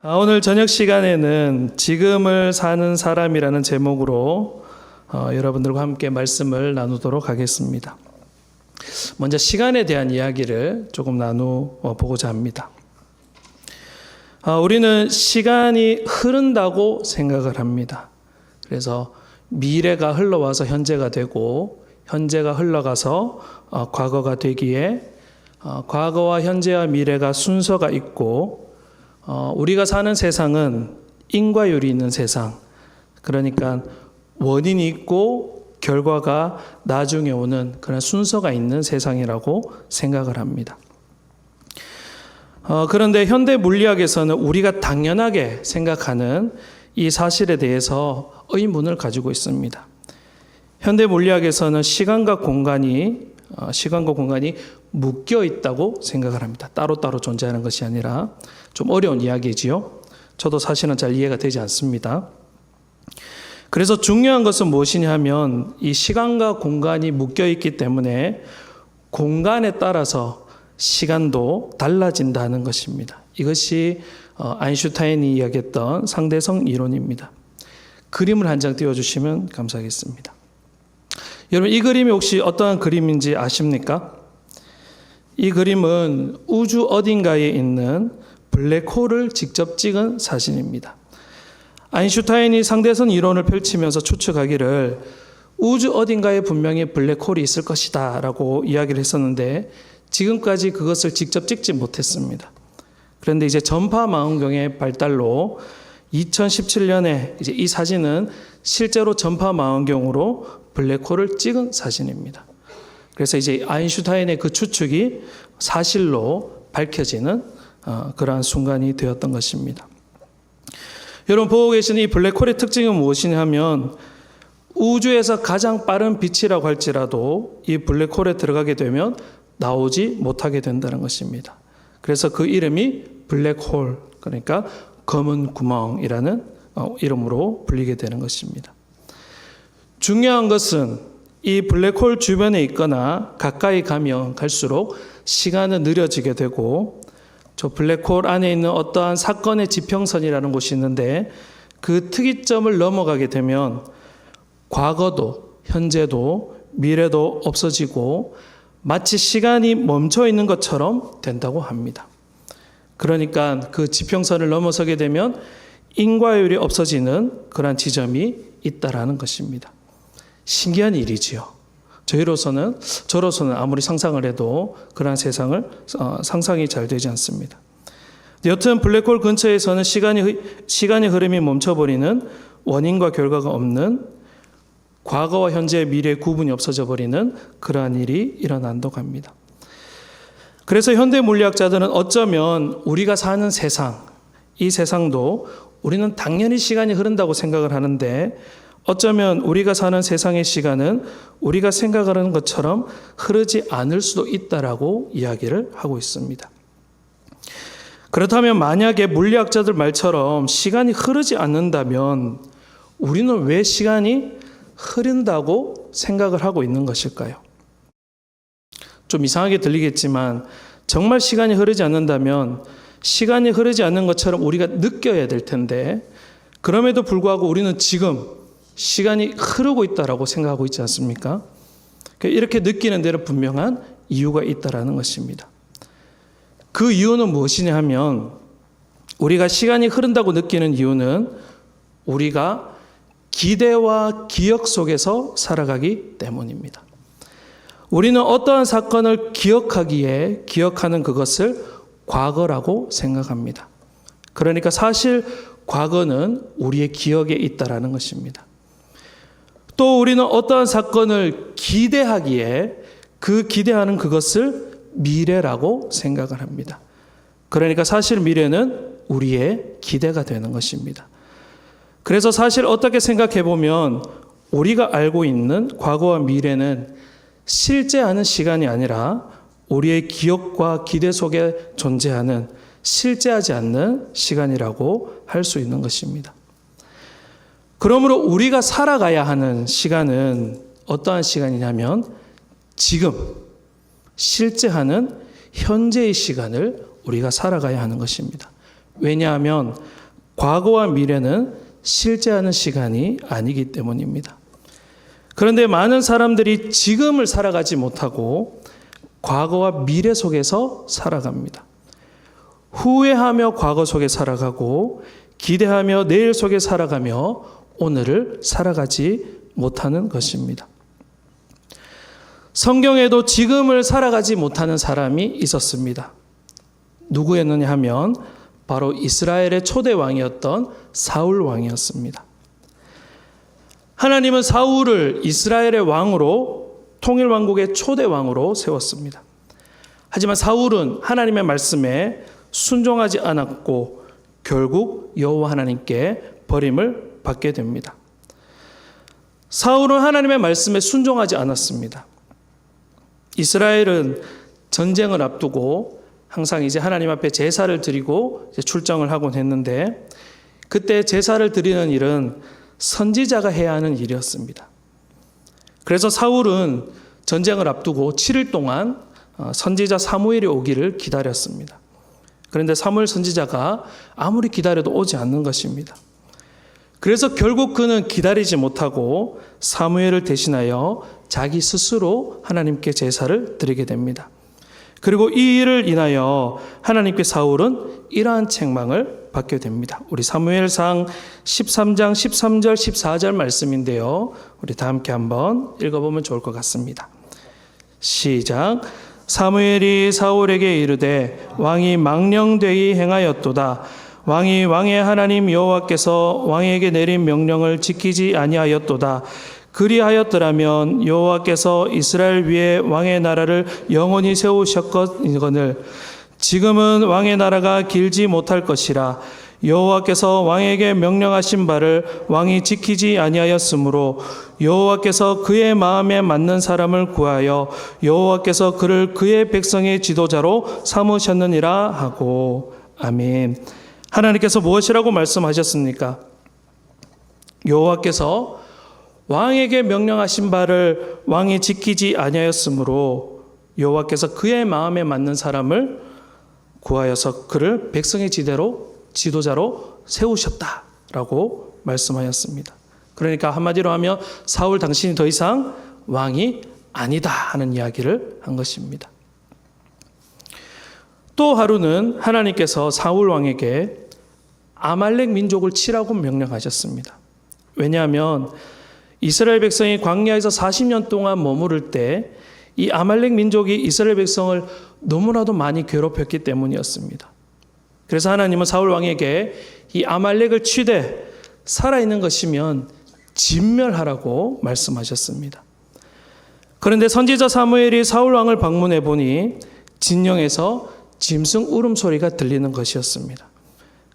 오늘 저녁 시간에는 지금을 사는 사람이라는 제목으로 여러분들과 함께 말씀을 나누도록 하겠습니다. 먼저 시간에 대한 이야기를 조금 나누보고자 합니다. 우리는 시간이 흐른다고 생각을 합니다. 그래서 미래가 흘러와서 현재가 되고 현재가 흘러가서 과거가 되기에 과거와 현재와 미래가 순서가 있고 우리가 사는 세상은 인과율이 있는 세상, 그러니까 원인이 있고 결과가 나중에 오는 그런 순서가 있는 세상이라고 생각을 합니다. 그런데 현대 물리학에서는 우리가 당연하게 생각하는 이 사실에 대해서 의문을 가지고 있습니다. 현대 물리학에서는 시간과 공간이 묶여 있다고 생각을 합니다. 따로따로 존재하는 것이 아니라 좀 어려운 이야기지요. 저도 사실은 잘 이해가 되지 않습니다. 그래서 중요한 것은 무엇이냐 하면 이 시간과 공간이 묶여 있기 때문에 공간에 따라서 시간도 달라진다는 것입니다. 이것이 아인슈타인이 이야기했던 상대성 이론입니다. 그림을 한 장 띄워주시면 감사하겠습니다. 여러분, 이 그림이 혹시 어떠한 그림인지 아십니까? 이 그림은 우주 어딘가에 있는 블랙홀을 직접 찍은 사진입니다. 아인슈타인이 상대성 이론을 펼치면서 추측하기를 우주 어딘가에 분명히 블랙홀이 있을 것이다 라고 이야기를 했었는데 지금까지 그것을 직접 찍지 못했습니다. 그런데 이제 전파망원경의 발달로 2017년에 이제 이 사진은 실제로 전파망원경으로 블랙홀을 찍은 사진입니다. 그래서 이제 아인슈타인의 그 추측이 사실로 밝혀지는 그러한 순간이 되었던 것입니다. 여러분, 보고 계시는 이 블랙홀의 특징은 무엇이냐 하면 우주에서 가장 빠른 빛이라고 할지라도 이 블랙홀에 들어가게 되면 나오지 못하게 된다는 것입니다. 그래서 그 이름이 블랙홀, 그러니까 검은 구멍이라는 이름으로 불리게 되는 것입니다. 중요한 것은 이 블랙홀 주변에 있거나 가까이 가면 갈수록 시간은 느려지게 되고 저 블랙홀 안에 있는 어떠한 사건의 지평선이라는 곳이 있는데 그 특이점을 넘어가게 되면 과거도 현재도 미래도 없어지고 마치 시간이 멈춰 있는 것처럼 된다고 합니다. 그러니까 그 지평선을 넘어서게 되면 인과율이 없어지는 그런 지점이 있다라는 것입니다. 신기한 일이지요. 저로서는 아무리 상상을 해도 그런 세상을 상상이 잘 되지 않습니다. 여튼 블랙홀 근처에서는 시간의 흐름이 멈춰버리는 원인과 결과가 없는 과거와 현재, 미래의 구분이 없어져 버리는 그러한 일이 일어난다고 합니다. 그래서 현대 물리학자들은 어쩌면 우리가 사는 세상, 이 세상도 우리는 당연히 시간이 흐른다고 생각을 하는데 어쩌면 우리가 사는 세상의 시간은 우리가 생각하는 것처럼 흐르지 않을 수도 있다라고 이야기를 하고 있습니다. 그렇다면 만약에 물리학자들 말처럼 시간이 흐르지 않는다면 우리는 왜 시간이 흐른다고 생각을 하고 있는 것일까요? 좀 이상하게 들리겠지만 정말 시간이 흐르지 않는다면 시간이 흐르지 않는 것처럼 우리가 느껴야 될 텐데 그럼에도 불구하고 우리는 지금 시간이 흐르고 있다라고 생각하고 있지 않습니까? 이렇게 느끼는 데는 분명한 이유가 있다라는 것입니다. 그 이유는 무엇이냐 하면 우리가 시간이 흐른다고 느끼는 이유는 우리가 기대와 기억 속에서 살아가기 때문입니다. 우리는 어떠한 사건을 기억하기에 기억하는 그것을 과거라고 생각합니다. 그러니까 사실 과거는 우리의 기억에 있다라는 것입니다. 또 우리는 어떠한 사건을 기대하기에 그 기대하는 그것을 미래라고 생각을 합니다. 그러니까 사실 미래는 우리의 기대가 되는 것입니다. 그래서 사실 어떻게 생각해 보면 우리가 알고 있는 과거와 미래는 실제하는 시간이 아니라 우리의 기억과 기대 속에 존재하는 실제하지 않는 시간이라고 할 수 있는 것입니다. 그러므로 우리가 살아가야 하는 시간은 어떠한 시간이냐면 지금 실제하는 현재의 시간을 우리가 살아가야 하는 것입니다. 왜냐하면 과거와 미래는 실제하는 시간이 아니기 때문입니다. 그런데 많은 사람들이 지금을 살아가지 못하고 과거와 미래 속에서 살아갑니다. 후회하며 과거 속에 살아가고 기대하며 내일 속에 살아가며 오늘을 살아가지 못하는 것입니다. 성경에도 지금을 살아가지 못하는 사람이 있었습니다. 누구였느냐 하면 바로 이스라엘의 초대 왕이었던 사울 왕이었습니다. 하나님은 사울을 이스라엘의 왕으로, 통일 왕국의 초대 왕으로 세웠습니다. 하지만 사울은 하나님의 말씀에 순종하지 않았고 결국 여호와 하나님께 버림을 받게 됩니다. 사울은 하나님의 말씀에 순종하지 않았습니다. 이스라엘은 전쟁을 앞두고 항상 이제 하나님 앞에 제사를 드리고 이제 출정을 하곤 했는데, 그때 제사를 드리는 일은 선지자가 해야 하는 일이었습니다. 그래서 사울은 전쟁을 앞두고 7일 동안 선지자 사무엘이 오기를 기다렸습니다. 그런데 사무엘 선지자가 아무리 기다려도 오지 않는 것입니다. 그래서 결국 그는 기다리지 못하고 사무엘을 대신하여 자기 스스로 하나님께 제사를 드리게 됩니다. 그리고 이 일을 인하여 하나님께 사울은 이러한 책망을 받게 됩니다. 우리 사무엘상 13장 13절 14절 말씀인데요, 우리 다 함께 한번 읽어보면 좋을 것 같습니다. 시작. 사무엘이 사울에게 이르되 왕이 망령되이 행하였도다. 왕이 왕의 하나님 여호와께서 왕에게 내린 명령을 지키지 아니하였도다. 그리하였더라면 여호와께서 이스라엘 위에 왕의 나라를 영원히 세우셨거늘 지금은 왕의 나라가 길지 못할 것이라. 여호와께서 왕에게 명령하신 바를 왕이 지키지 아니하였으므로 여호와께서 그의 마음에 맞는 사람을 구하여 여호와께서 그를 그의 백성의 지도자로 삼으셨느니라 하고. 아멘. 하나님께서 무엇이라고 말씀하셨습니까? 여호와께서 왕에게 명령하신 바를 왕이 지키지 아니하였으므로 여호와께서 그의 마음에 맞는 사람을 구하여서 그를 백성의 지도자로 세우셨다라고 말씀하였습니다. 그러니까 한마디로 하면 사울 당신이 더 이상 왕이 아니다 하는 이야기를 한 것입니다. 또 하루는 하나님께서 사울 왕에게 아말렉 민족을 치라고 명령하셨습니다. 왜냐하면 이스라엘 백성이 광야에서 40년 동안 머무를 때 이 아말렉 민족이 이스라엘 백성을 너무나도 많이 괴롭혔기 때문이었습니다. 그래서 하나님은 사울 왕에게 이 아말렉을 치되 살아있는 것이면 진멸하라고 말씀하셨습니다. 그런데 선지자 사무엘이 사울 왕을 방문해 보니 진영에서 짐승 울음소리가 들리는 것이었습니다.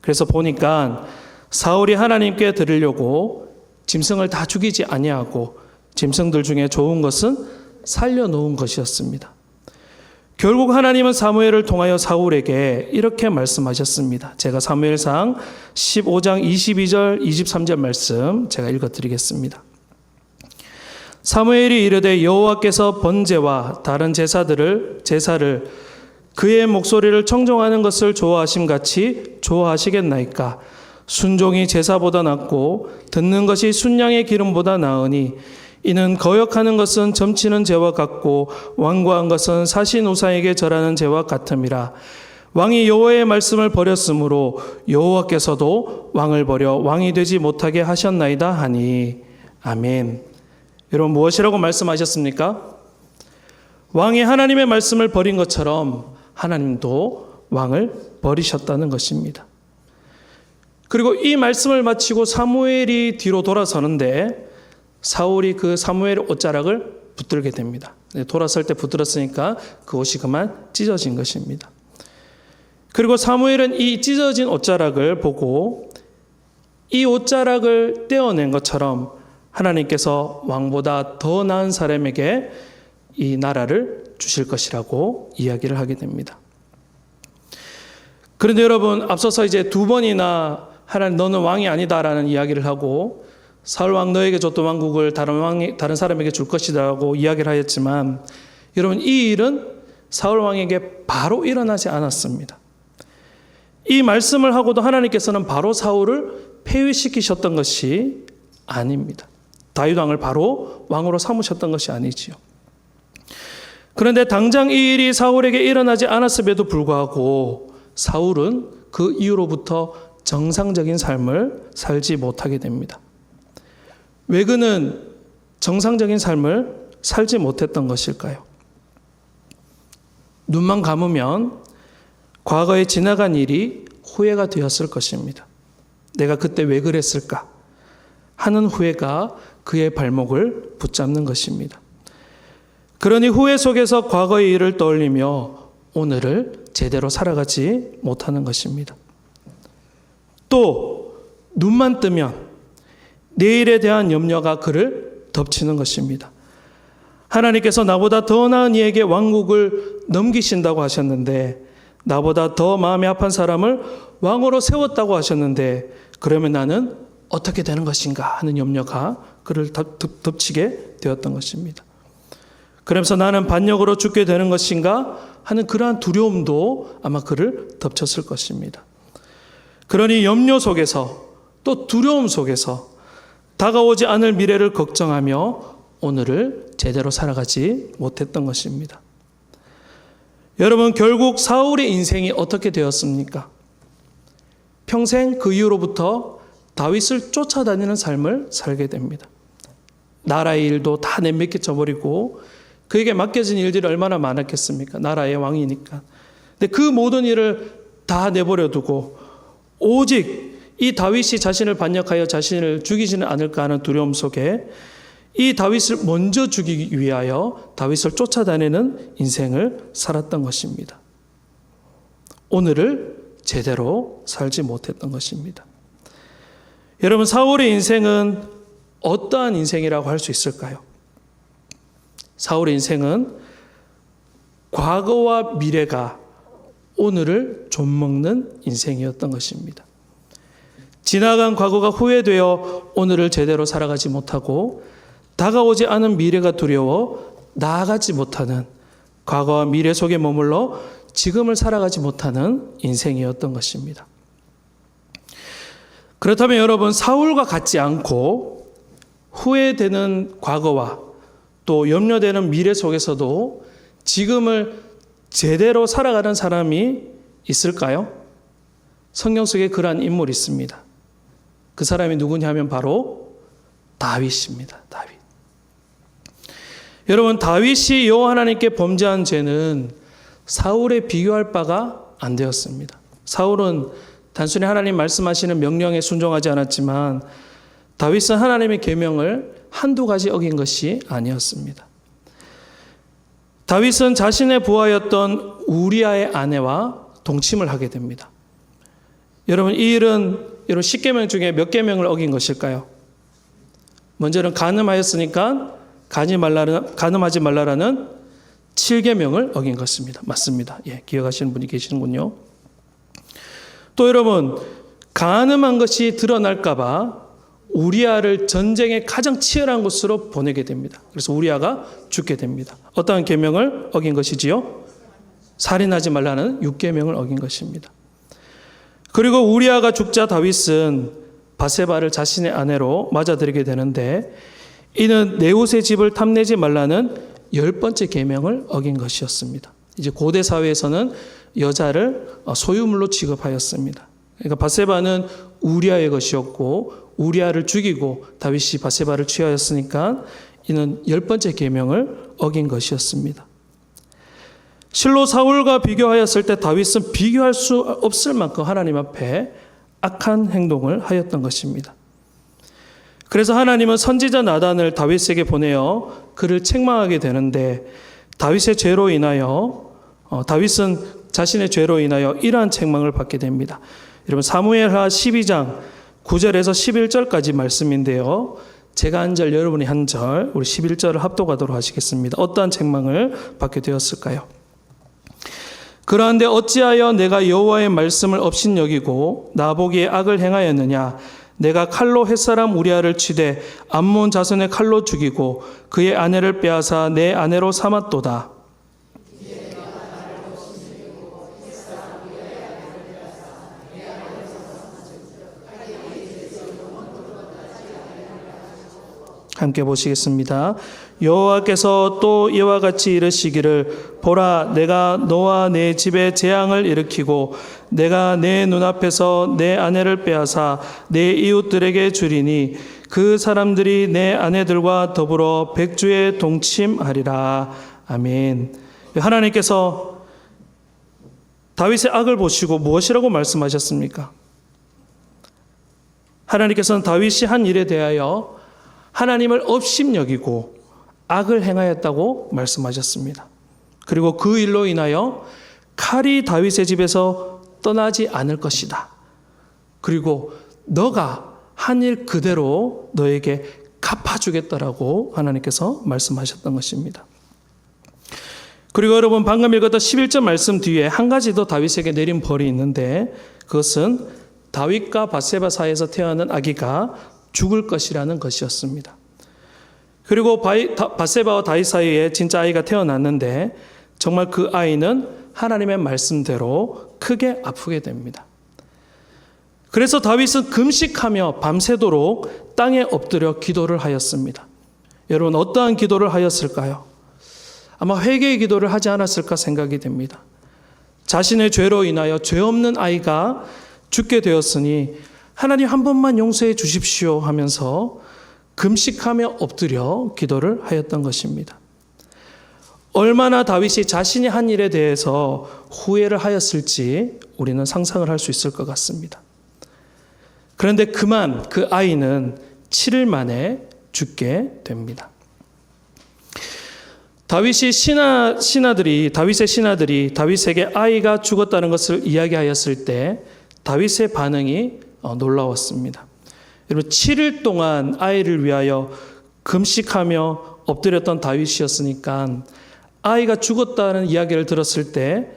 그래서 보니까 사울이 하나님께 드리려고 짐승을 다 죽이지 아니하고 짐승들 중에 좋은 것은 살려놓은 것이었습니다. 결국 하나님은 사무엘을 통하여 사울에게 이렇게 말씀하셨습니다. 제가 사무엘상 15장 22절 23절 말씀 제가 읽어드리겠습니다. 사무엘이 이르되 여호와께서 번제와 다른 제사를 그의 목소리를 청종하는 것을 좋아하심같이 좋아하시겠나이까? 순종이 제사보다 낫고 듣는 것이 순양의 기름보다 나으니 이는 거역하는 것은 점치는 죄와 같고 완고한 것은 사신 우상에게 절하는 죄와 같음이라. 왕이 여호와의 말씀을 버렸으므로 여호와께서도 왕을 버려 왕이 되지 못하게 하셨나이다 하니. 아멘. 여러분 무엇이라고 말씀하셨습니까? 왕이 하나님의 말씀을 버린 것처럼 하나님도 왕을 버리셨다는 것입니다. 그리고 이 말씀을 마치고 사무엘이 뒤로 돌아서는데 사울이 그 사무엘의 옷자락을 붙들게 됩니다. 돌아설 때 붙들었으니까 그 옷이 그만 찢어진 것입니다. 그리고 사무엘은 이 찢어진 옷자락을 보고 이 옷자락을 떼어낸 것처럼 하나님께서 왕보다 더 나은 사람에게 이 나라를 주실 것이라고 이야기를 하게 됩니다. 그런데 여러분 앞서서 이제 두 번이나 하나님 너는 왕이 아니다라는 이야기를 하고 사울 왕 너에게 줬던 왕국을 다른 사람에게 줄 것이라고 이야기를 하였지만 여러분 이 일은 사울 왕에게 바로 일어나지 않았습니다. 이 말씀을 하고도 하나님께서는 바로 사울을 폐위시키셨던 것이 아닙니다. 다윗 왕을 바로 왕으로 삼으셨던 것이 아니지요. 그런데 당장 이 일이 사울에게 일어나지 않았음에도 불구하고 사울은 그 이후로부터 정상적인 삶을 살지 못하게 됩니다. 왜 그는 정상적인 삶을 살지 못했던 것일까요? 눈만 감으면 과거에 지나간 일이 후회가 되었을 것입니다. 내가 그때 왜 그랬을까 하는 후회가 그의 발목을 붙잡는 것입니다. 그러니 후회 속에서 과거의 일을 떠올리며 오늘을 제대로 살아가지 못하는 것입니다. 또 눈만 뜨면 내일에 대한 염려가 그를 덮치는 것입니다. 하나님께서 나보다 더 나은 이에게 왕국을 넘기신다고 하셨는데, 나보다 더 마음이 아픈 사람을 왕으로 세웠다고 하셨는데, 그러면 나는 어떻게 되는 것인가 하는 염려가 그를 덮치게 되었던 것입니다. 그러면서 나는 반역으로 죽게 되는 것인가 하는 그러한 두려움도 아마 그를 덮쳤을 것입니다. 그러니 염려 속에서 또 두려움 속에서 다가오지 않을 미래를 걱정하며 오늘을 제대로 살아가지 못했던 것입니다. 여러분, 결국 사울의 인생이 어떻게 되었습니까? 평생 그 이후로부터 다윗을 쫓아다니는 삶을 살게 됩니다. 나라의 일도 다 내맡겨 버리고 그에게 맡겨진 일들이 얼마나 많았겠습니까? 나라의 왕이니까. 근데 그 모든 일을 다 내버려 두고 오직 이 다윗이 자신을 반역하여 자신을 죽이지는 않을까 하는 두려움 속에 이 다윗을 먼저 죽이기 위하여 다윗을 쫓아다니는 인생을 살았던 것입니다. 오늘을 제대로 살지 못했던 것입니다. 여러분, 사울의 인생은 어떠한 인생이라고 할 수 있을까요? 사울의 인생은 과거와 미래가 오늘을 좀먹는 인생이었던 것입니다. 지나간 과거가 후회되어 오늘을 제대로 살아가지 못하고 다가오지 않은 미래가 두려워 나아가지 못하는, 과거와 미래 속에 머물러 지금을 살아가지 못하는 인생이었던 것입니다. 그렇다면 여러분, 사울과 같지 않고 후회되는 과거와 또 염려되는 미래 속에서도 지금을 제대로 살아가는 사람이 있을까요? 성경 속에 그러한 인물이 있습니다. 그 사람이 누구냐 하면 바로 다윗입니다. 다윗. 여러분, 다윗이 여호와 하나님께 범죄한 죄는 사울에 비교할 바가 안 되었습니다. 사울은 단순히 하나님 말씀하시는 명령에 순종하지 않았지만 다윗은 하나님의 계명을 한두 가지 어긴 것이 아니었습니다. 다윗은 자신의 부하였던 우리아의 아내와 동침을 하게 됩니다. 여러분, 이 일은 여러분 10계명 중에 몇 계명을 어긴 것일까요? 먼저는 간음하였으니까 간음하지 말라라는 7계명을 어긴 것입니다. 맞습니다. 예, 기억하시는 분이 계시는군요. 또 여러분, 간음한 것이 드러날까 봐 우리아를 전쟁의 가장 치열한 곳으로 보내게 됩니다. 그래서 우리아가 죽게 됩니다. 어떠한 계명을 어긴 것이지요? 살인하지 말라는 6계명을 어긴 것입니다. 그리고 우리아가 죽자 다윗은 바세바를 자신의 아내로 맞아들이게 되는데, 이는 내 옷의 집을 탐내지 말라는 10번째 계명을 어긴 것이었습니다. 이제 고대 사회에서는 여자를 소유물로 취급하였습니다. 그러니까 바세바는 우리아의 것이었고 우리아를 죽이고 다윗이 바세바를 취하였으니까 이는 10번째 계명을 어긴 것이었습니다. 실로 사울과 비교하였을 때 다윗은 비교할 수 없을 만큼 하나님 앞에 악한 행동을 하였던 것입니다. 그래서 하나님은 선지자 나단을 다윗에게 보내어 그를 책망하게 되는데, 다윗의 죄로 인하여 다윗은 자신의 죄로 인하여 이러한 책망을 받게 됩니다. 여러분, 사무엘하 12장 9절에서 11절까지 말씀인데요. 제가 한 절, 여러분이 한 절, 우리 11절을 합독하도록 하시겠습니다. 어떠한 책망을 받게 되었을까요? 그러한데 어찌하여 내가 여호와의 말씀을 업신여기고 나보기에 악을 행하였느냐? 내가 칼로 햇사람 우리아를 치되 암몬 자손의 칼로 죽이고 그의 아내를 빼앗아 내 아내로 삼았도다. 함께 보시겠습니다. 여호와께서 또 이와 같이 이르시기를 보라 내가 너와 내 집에 재앙을 일으키고 내가 내 눈앞에서 내 아내를 빼앗아 내 이웃들에게 주리니 그 사람들이 내 아내들과 더불어 백주에 동침하리라. 아멘. 하나님께서 다윗의 악을 보시고 무엇이라고 말씀하셨습니까? 하나님께서는 다윗이 한 일에 대하여 하나님을 업심여기고 악을 행하였다고 말씀하셨습니다. 그리고 그 일로 인하여 칼이 다윗의 집에서 떠나지 않을 것이다. 그리고 너가 한 일 그대로 너에게 갚아주겠다라고 하나님께서 말씀하셨던 것입니다. 그리고 여러분 방금 읽었던 11절 말씀 뒤에 한 가지 더 다윗에게 내린 벌이 있는데 그것은 다윗과 밧세바 사이에서 태어난 아기가 죽을 것이라는 것이었습니다. 그리고 밧세바와 다윗 사이에 진짜 아이가 태어났는데 정말 그 아이는 하나님의 말씀대로 크게 아프게 됩니다. 그래서 다윗은 금식하며 밤새도록 땅에 엎드려 기도를 하였습니다. 여러분 어떠한 기도를 하였을까요? 아마 회개의 기도를 하지 않았을까 생각이 됩니다. 자신의 죄로 인하여 죄 없는 아이가 죽게 되었으니 하나님 한 번만 용서해 주십시오 하면서 금식하며 엎드려 기도를 하였던 것입니다. 얼마나 다윗이 자신이 한 일에 대해서 후회를 하였을지 우리는 상상을 할 수 있을 것 같습니다. 그런데 그만 그 아이는 7일 만에 죽게 됩니다. 다윗의 신하들이 다윗에게 아이가 죽었다는 것을 이야기하였을 때 다윗의 반응이 놀라웠습니다. 여러분 7일 동안 아이를 위하여 금식하며 엎드렸던 다윗이었으니까 아이가 죽었다는 이야기를 들었을 때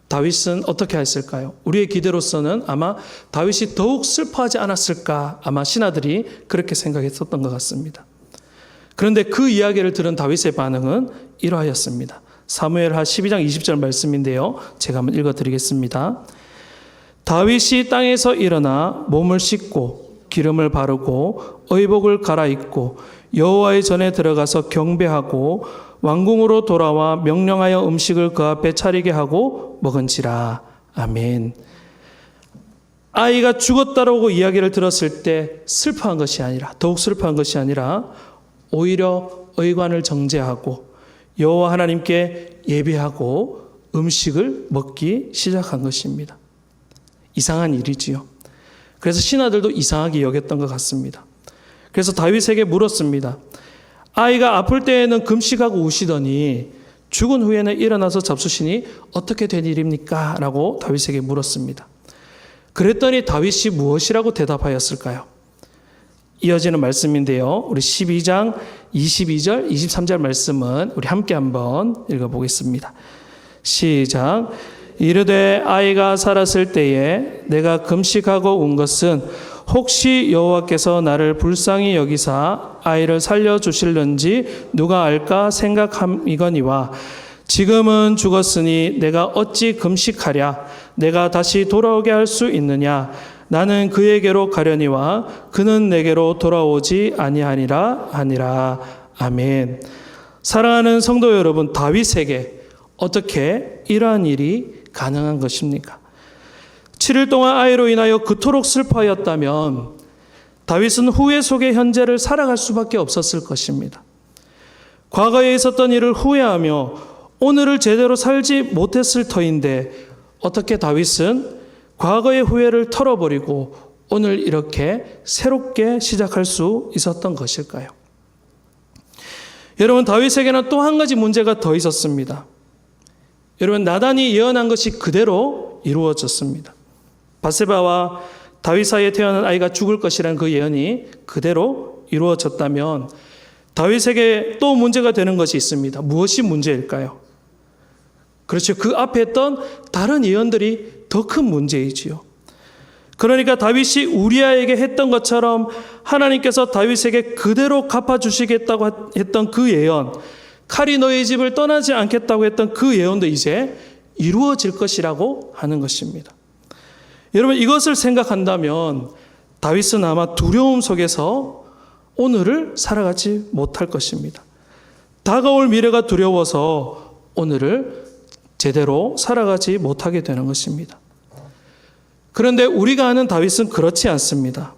다윗은 어떻게 했을까요? 우리의 기대로서는 아마 다윗이 더욱 슬퍼하지 않았을까 아마 신하들이 그렇게 생각했었던 것 같습니다. 그런데 그 이야기를 들은 다윗의 반응은 이러하였습니다. 사무엘하 12장 20절 말씀인데요. 제가 한번 읽어드리겠습니다. 다윗이 땅에서 일어나 몸을 씻고 기름을 바르고 의복을 갈아입고 여호와의 전에 들어가서 경배하고 왕궁으로 돌아와 명령하여 음식을 그 앞에 차리게 하고 먹은지라. 아멘. 아이가 죽었다라고 이야기를 들었을 때 슬퍼한 것이 아니라 더욱 슬퍼한 것이 아니라 오히려 의관을 정제하고 여호와 하나님께 예배하고 음식을 먹기 시작한 것입니다. 이상한 일이지요. 그래서 신하들도 이상하게 여겼던 것 같습니다. 그래서 다윗에게 물었습니다. 아이가 아플 때에는 금식하고 우시더니 죽은 후에는 일어나서 잡수시니 어떻게 된 일입니까? 라고 다윗에게 물었습니다. 그랬더니 다윗이 무엇이라고 대답하였을까요? 이어지는 말씀인데요. 우리 12장 22절, 23절 말씀은 우리 함께 한번 읽어보겠습니다. 시작. 이르되 아이가 살았을 때에 내가 금식하고 운 것은 혹시 여호와께서 나를 불쌍히 여기사 아이를 살려주실는지 누가 알까 생각함이거니와 지금은 죽었으니 내가 어찌 금식하랴 내가 다시 돌아오게 할 수 있느냐 나는 그에게로 가려니와 그는 내게로 돌아오지 아니하니라 하니라. 아멘. 사랑하는 성도 여러분, 다윗에게 어떻게 이러한 일이 가능한 것입니까? 7일 동안 아이로 인하여 그토록 슬퍼하였다면 다윗은 후회 속의 현재를 살아갈 수밖에 없었을 것입니다. 과거에 있었던 일을 후회하며 오늘을 제대로 살지 못했을 터인데 어떻게 다윗은 과거의 후회를 털어버리고 오늘 이렇게 새롭게 시작할 수 있었던 것일까요? 여러분, 다윗에게는 또 한 가지 문제가 더 있었습니다. 여러분, 나단이 예언한 것이 그대로 이루어졌습니다. 밧세바와 다윗 사이에 태어난 아이가 죽을 것이라는 그 예언이 그대로 이루어졌다면 다윗에게 또 문제가 되는 것이 있습니다. 무엇이 문제일까요? 그렇죠. 그 앞에 했던 다른 예언들이 더 큰 문제이지요. 그러니까 다윗이 우리아에게 했던 것처럼 하나님께서 다윗에게 그대로 갚아주시겠다고 했던 그 예언, 칼이 너의 집을 떠나지 않겠다고 했던 그 예언도 이제 이루어질 것이라고 하는 것입니다. 여러분, 이것을 생각한다면 다윗은 아마 두려움 속에서 오늘을 살아가지 못할 것입니다. 다가올 미래가 두려워서 오늘을 제대로 살아가지 못하게 되는 것입니다. 그런데 우리가 아는 다윗은 그렇지 않습니다.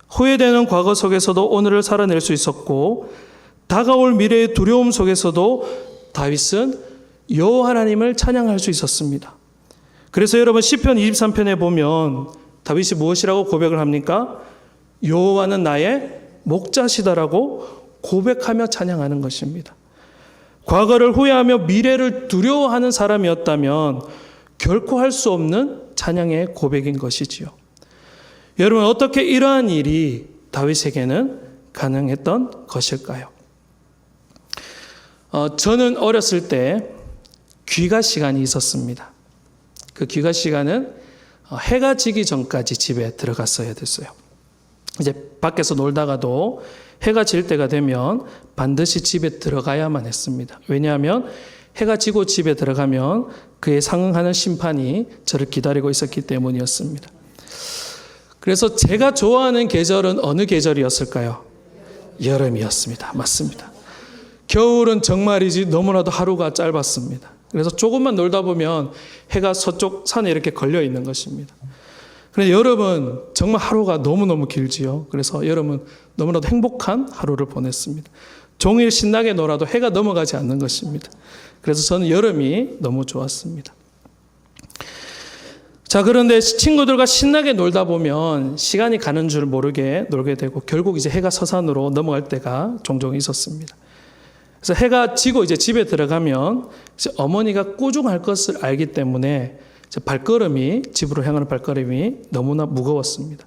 후회되는 과거 속에서도 오늘을 살아낼 수 있었고 다가올 미래의 두려움 속에서도 다윗은 여호와 하나님을 찬양할 수 있었습니다. 그래서 여러분 시편 23편에 보면 다윗이 무엇이라고 고백을 합니까? 여호와는 나의 목자시다라고 고백하며 찬양하는 것입니다. 과거를 후회하며 미래를 두려워하는 사람이었다면 결코 할 수 없는 찬양의 고백인 것이지요. 여러분 어떻게 이러한 일이 다윗에게는 가능했던 것일까요? 저는 어렸을 때 귀가 시간이 있었습니다. 그 귀가 시간은 해가 지기 전까지 집에 들어갔어야 됐어요. 이제 밖에서 놀다가도 해가 질 때가 되면 반드시 집에 들어가야만 했습니다. 왜냐하면 해가 지고 집에 들어가면 그에 상응하는 심판이 저를 기다리고 있었기 때문이었습니다. 그래서 제가 좋아하는 계절은 어느 계절이었을까요? 여름이었습니다. 맞습니다. 겨울은 정말이지 너무나도 하루가 짧았습니다. 그래서 조금만 놀다 보면 해가 서쪽 산에 이렇게 걸려 있는 것입니다. 그런데 여름은 정말 하루가 너무너무 길지요. 그래서 여름은 너무나도 행복한 하루를 보냈습니다. 종일 신나게 놀아도 해가 넘어가지 않는 것입니다. 그래서 저는 여름이 너무 좋았습니다. 자, 그런데 친구들과 신나게 놀다 보면 시간이 가는 줄 모르게 놀게 되고 결국 이제 해가 서산으로 넘어갈 때가 종종 있었습니다. 그래서 해가 지고 이제 집에 들어가면 이제 어머니가 꾸중할 것을 알기 때문에 발걸음이, 집으로 향하는 발걸음이 너무나 무거웠습니다.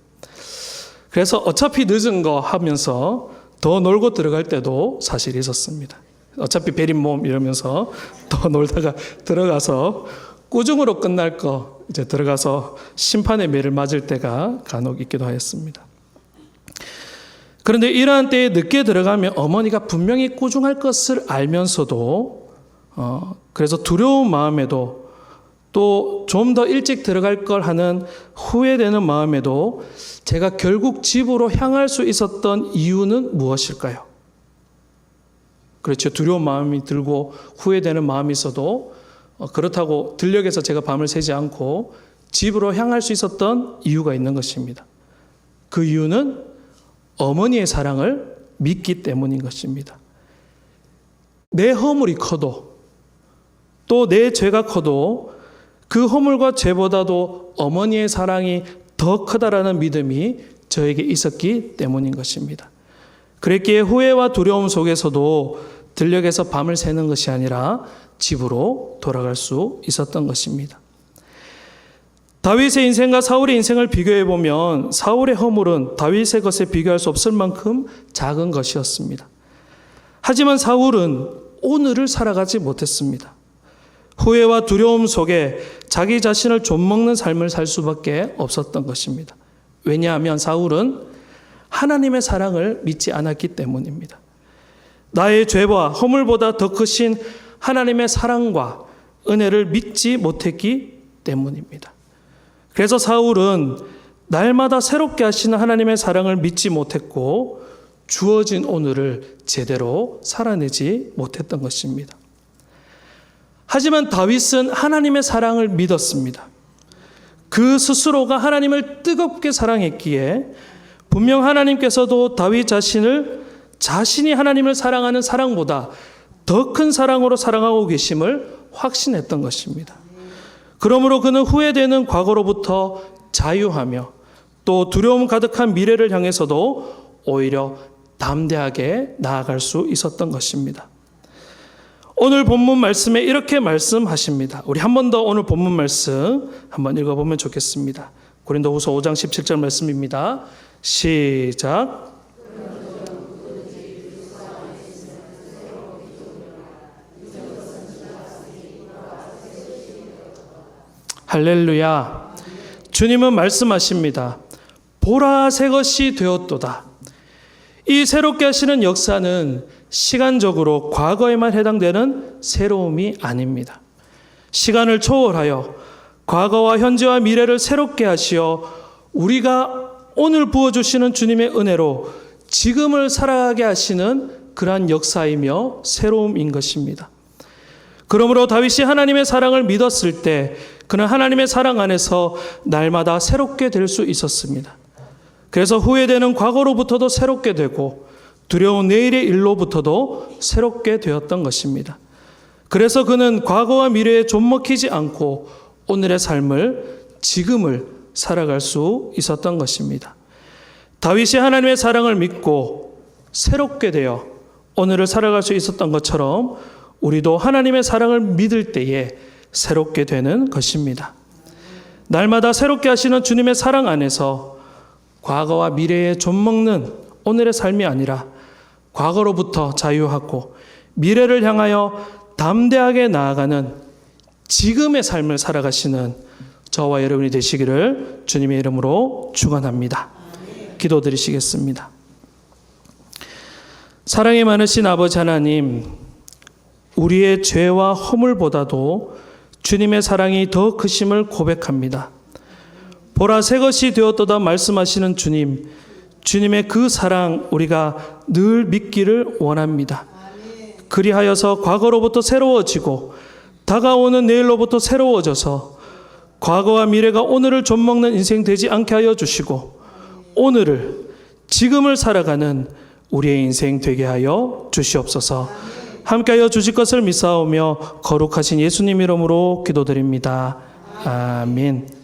그래서 어차피 늦은 거 하면서 더 놀고 들어갈 때도 사실 있었습니다. 어차피 베린 몸 이러면서 더 놀다가 들어가서 꾸중으로 끝날 거 이제 들어가서 심판의 매를 맞을 때가 간혹 있기도 하였습니다. 그런데 이러한 때에 늦게 들어가면 어머니가 분명히 꾸중할 것을 알면서도 그래서 두려운 마음에도 또 좀 더 일찍 들어갈 걸 하는 후회되는 마음에도 제가 결국 집으로 향할 수 있었던 이유는 무엇일까요? 그렇죠. 두려운 마음이 들고 후회되는 마음이 있어도 그렇다고 들녘에서 제가 밤을 새지 않고 집으로 향할 수 있었던 이유가 있는 것입니다. 그 이유는 어머니의 사랑을 믿기 때문인 것입니다. 내 허물이 커도 또 내 죄가 커도 그 허물과 죄보다도 어머니의 사랑이 더 크다라는 믿음이 저에게 있었기 때문인 것입니다. 그랬기에 후회와 두려움 속에서도 들녘에서 밤을 새는 것이 아니라 집으로 돌아갈 수 있었던 것입니다. 다윗의 인생과 사울의 인생을 비교해 보면 사울의 허물은 다윗의 것에 비교할 수 없을 만큼 작은 것이었습니다. 하지만 사울은 오늘을 살아가지 못했습니다. 후회와 두려움 속에 자기 자신을 좀먹는 삶을 살 수밖에 없었던 것입니다. 왜냐하면 사울은 하나님의 사랑을 믿지 않았기 때문입니다. 나의 죄와 허물보다 더 크신 하나님의 사랑과 은혜를 믿지 못했기 때문입니다. 그래서 사울은 날마다 새롭게 하시는 하나님의 사랑을 믿지 못했고 주어진 오늘을 제대로 살아내지 못했던 것입니다. 하지만 다윗은 하나님의 사랑을 믿었습니다. 그 스스로가 하나님을 뜨겁게 사랑했기에 분명 하나님께서도 다윗 자신을 자신이 하나님을 사랑하는 사랑보다 더 큰 사랑으로 사랑하고 계심을 확신했던 것입니다. 그러므로 그는 후회되는 과거로부터 자유하며 또 두려움 가득한 미래를 향해서도 오히려 담대하게 나아갈 수 있었던 것입니다. 오늘 본문 말씀에 이렇게 말씀하십니다. 우리 한 번 더 오늘 본문 말씀 한번 읽어보면 좋겠습니다. 고린도후서 5장 17절 말씀입니다. 시작. 할렐루야. 주님은 말씀하십니다. 보라 새 것이 되었도다. 이 새롭게 하시는 역사는 시간적으로 과거에만 해당되는 새로움이 아닙니다. 시간을 초월하여 과거와 현재와 미래를 새롭게 하시어 우리가 오늘 부어주시는 주님의 은혜로 지금을 살아가게 하시는 그러한 역사이며 새로움인 것입니다. 그러므로 다윗이 하나님의 사랑을 믿었을 때 그는 하나님의 사랑 안에서 날마다 새롭게 될 수 있었습니다. 그래서 후회되는 과거로부터도 새롭게 되고 두려운 내일의 일로부터도 새롭게 되었던 것입니다. 그래서 그는 과거와 미래에 좀먹히지 않고 오늘의 삶을, 지금을 살아갈 수 있었던 것입니다. 다윗이 하나님의 사랑을 믿고 새롭게 되어 오늘을 살아갈 수 있었던 것처럼 우리도 하나님의 사랑을 믿을 때에 새롭게 되는 것입니다. 날마다 새롭게 하시는 주님의 사랑 안에서 과거와 미래에 좀먹는 오늘의 삶이 아니라 과거로부터 자유하고 미래를 향하여 담대하게 나아가는 지금의 삶을 살아가시는 저와 여러분이 되시기를 주님의 이름으로 축원합니다. 기도드리시겠습니다. 사랑이 많으신 아버지 하나님, 우리의 죄와 허물보다도 주님의 사랑이 더 크심을 고백합니다. 보라 새 것이 되었도다 말씀하시는 주님, 주님의 그 사랑 우리가 늘 믿기를 원합니다. 그리하여서 과거로부터 새로워지고 다가오는 내일로부터 새로워져서 과거와 미래가 오늘을 좀먹는 인생 되지 않게 하여 주시고 오늘을, 지금을 살아가는 우리의 인생 되게 하여 주시옵소서. 함께하여 주실 것을 믿사오며 거룩하신 예수님 이름으로 기도드립니다. 아멘.